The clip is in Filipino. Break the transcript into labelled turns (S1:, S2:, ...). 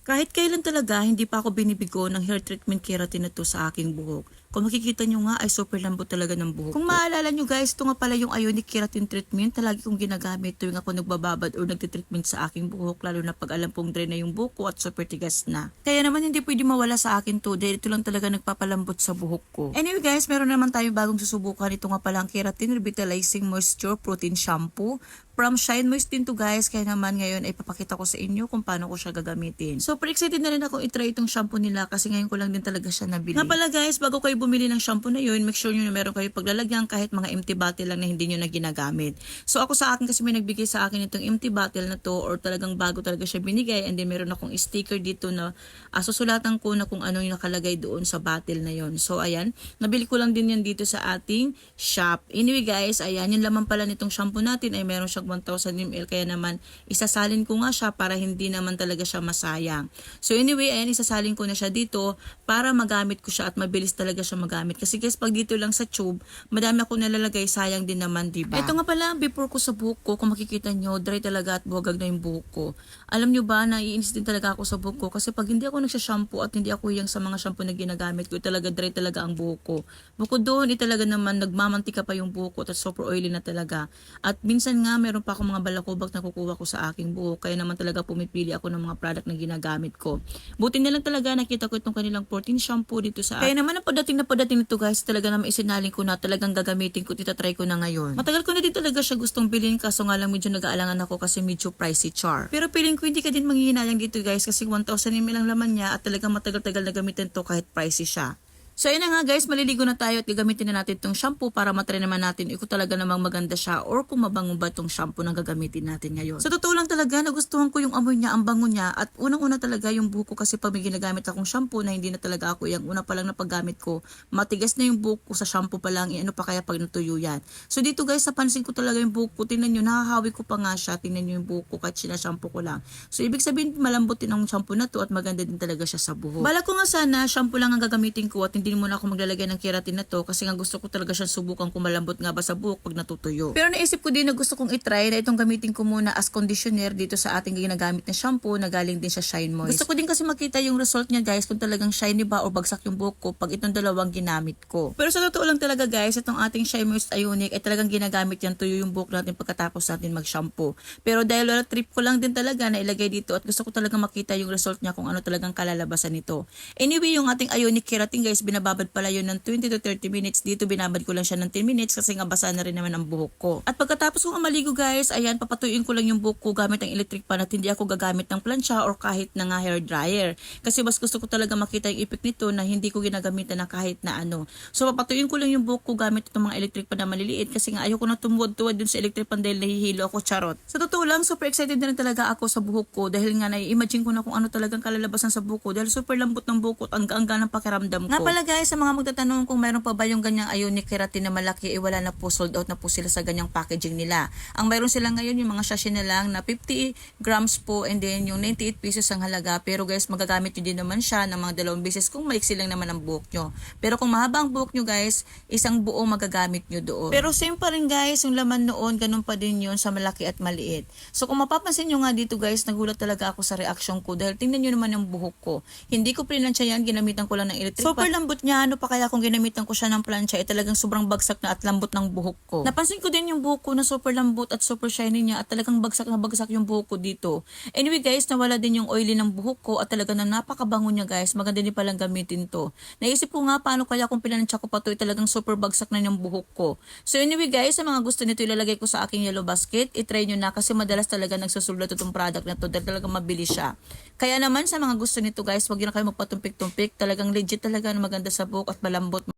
S1: Kahit kailan talaga, hindi pa ako binibigo ng hair treatment keratin na to sa aking buhok. Kung makikita nyo nga ay super lambot talaga ng buhok ko. Kung maalala nyo guys, ito nga pala yung Ionic Keratin Treatment. Lagi kong ginagamit tuwing ako nagbababad o nagtitreatment sa aking buhok. Lalo na pag alam pong dry na yung buhok ko at super tigas na. Kaya naman hindi pwede mawala sa akin to dahil ito lang talaga nagpapalambot sa buhok ko. Anyway guys, meron naman tayong bagong susubukan. Ito nga pala ang Keratin Revitalizing Moisture Protein Shampoo. From Shine Moist din to guys, kaya naman ngayon ay papakita ko sa inyo kung paano ko siya gagamitin. Super excited na rin ako i-try itong shampoo nila kasi ngayon ko lang din talaga siya nabili. Nga pala guys, bago kayo bumili ng shampoo na yun, make sure nyo na meron kayo paglalagyan kahit mga empty bottle lang na hindi nyo na ginagamit. So ako sa akin kasi may nagbigay sa akin itong empty bottle na to or talagang bago talaga siya binigay and then meron akong sticker dito na susulatan ko na kung ano yung nakalagay doon sa bottle na yon. So ayan, nabili ko lang din yan dito sa ating shop. Anyway guys, ayan, yung laman pala nitong shampoo natin ay meron siyang 1,000 ml kaya naman isasalin ko nga siya para hindi naman talaga siya masayang. So anyway, ayan, isasalin ko na siya dito para magamit ko siya at mabilis talaga siya magamit. Kasi guys, pag dito lang sa tube, madami ako nalalagay, sayang din naman, diba? Ito nga pala, before ko sa buhok ko, kung makikita nyo, dry talaga at buhagag na yung buhok ko. Alam nyo ba, naiinis din talaga ako sa buhok ko kasi pag hindi ako nagsashampoo at hindi ako yung sa mga shampoo na ginagamit ko, talaga dry talaga ang buhok ko. Bukod doon, talaga naman nagmamantika pa yung buhok ko at super oily na talaga. At minsan nga, meron pa akong mga balakubak na kukuha ko sa aking buhok. Kaya naman talaga pumipili ako ng mga product na ginagamit ko. Buti na lang talaga nakita ko itong kanilang protein shampoo dito sa akin. Kaya naman na padating nito guys, talaga naman isinaling ko na, talagang gagamitin ko, titatry ko na ngayon. Matagal ko na din talaga siya gustong bilhin kaso nga lang medyo nag-aalangan ako kasi medyo pricey char. Pero feeling ko hindi ka din manghihinayang dito guys kasi 1,000 ml ang laman niya at talagang matagal-tagal na gamitin to kahit pricey siya. So ayun na nga guys, maliligo na tayo at gagamitin na natin itong shampoo para matry naman natin kung talaga namang maganda siya or kung mabango ba itong shampoo na gagamitin natin ngayon. Sa totoo lang talaga, nagustuhan ko yung amoy niya, ang bango niya at unang-una talaga yung buhok ko kasi pag may ginagamit akong shampoo na hindi na talaga ako yung una pa lang na paggamit ko, matigas na yung buhok ko sa shampoo pa lang, ano pa kaya pag natuyo yan. So dito guys, napansin ko talaga yung buhok ko, tingnan nyo, nahahawi ko pa nga siya, tingnan nyo yung buhok ko kahit sinashampoo ko lang. So ibig sabihin, malambot din ang shampoo na to at maganda din talaga siya sa buhok. Bala ko nga sana, shampoo lang ang gagamitin ko at hindi muna ako maglalagay ng keratin na to kasi nga gusto ko talaga siyang subukan kung malambot nga ba sa buhok pag natutuyo. Pero naisip ko din na gusto kong itry na itong gamitin ko muna as conditioner dito sa ating ginagamit na shampoo na galing din sa Shine Moist. Gusto ko din kasi makita yung result niya guys kung talagang shiny ba o bagsak yung buhok ko pag itong dalawang ginamit ko. Pero sa totoo lang talaga guys, itong ating Shine Moist Ionic ay talagang ginagamit yan tuyo yung buhok natin pagkatapos natin mag-shampoo. Pero dahil wala trip ko lang din talaga na ilagay dito at gusto ko talaga makita yung result niya kung ano talagang kalalabasan nito. Anyway, yung ating Ionic Keratin guys, binababad pala yun ng 20 to 30 minutes. Dito binabad ko lang siya ng 10 minutes kasi nga basa na rin naman ang buhok ko. At pagkatapos kong maligo guys, ayan, papatuyuin ko lang yung buhok ko gamit ang electric pan at hindi ako gagamit ng plancha or kahit na nga hair dryer. Kasi mas gusto ko talaga makita yung effect nito na hindi ko ginagamitan na kahit na ano. So papatuyuin ko lang yung buhok ko gamit itong mga electric pan na maliliit kasi nga ayoko na tumuwad-tuwad dun sa electric pan dahil nahihilo ako, charot. Sa totoo lang, super excited na rin talaga ako sa buhok ko dahil nga nai-imagine ko na kung ano talagang kalalabasan sa buhok ko dahil super lambot ng buhok ko at ang ng pakiramdam ko. Nga pala guys, sa mga magtatanong kung mayroon pa ba yung ganyang Ionic Keratin na malaki, wala na po, sold out na po sila sa ganyang packaging nila. Ang mayroon sila ngayon yung mga sachet na lang na 50 grams po and then yung 98 pesos ang halaga. Pero guys, magagamit nyo din naman siya ng mga dalawang beses kung maiksi lang naman ang buhok nyo. Pero kung mahaba ang buhok nyo guys, isang buo magagamit nyo doon. Pero same pa rin guys, yung laman noon, ganun pa din yun sa malaki at maliit. So kung mapapansin nyo nga dito guys, nagulat talaga ako sa reaction ko dahil tingnan nyo naman yung buhok ko. Hindi ko plinansya yan, ginamitan ko lang ng electric pan. Super lambot niya, ano pa kaya kung ginamitan ko siya ng plancha, talagang sobrang bagsak na at lambot ng buhok ko. Napansin ko din yung buhok ko na super lambot at super shiny niya at talagang bagsak na bagsak yung buhok ko dito. Anyway guys, nawala din yung oily ng buhok ko at talaga na napakabango niya guys. Maganda din palang gamitin to. Naisip ko nga paano kaya kung pinansya ko pa to, talagang super bagsak na yung buhok ko. So anyway guys, sa mga gusto nito ilalagay ko sa aking yellow basket. I-try nyo na kasi madalas talaga nagsusulat itong product na to dahil talagang mabilis siya. Kaya naman sa mga gusto nito guys, wag yun na kayo magpatumpik-tumpik. Talagang legit talaga na maganda sa buhok at malambot.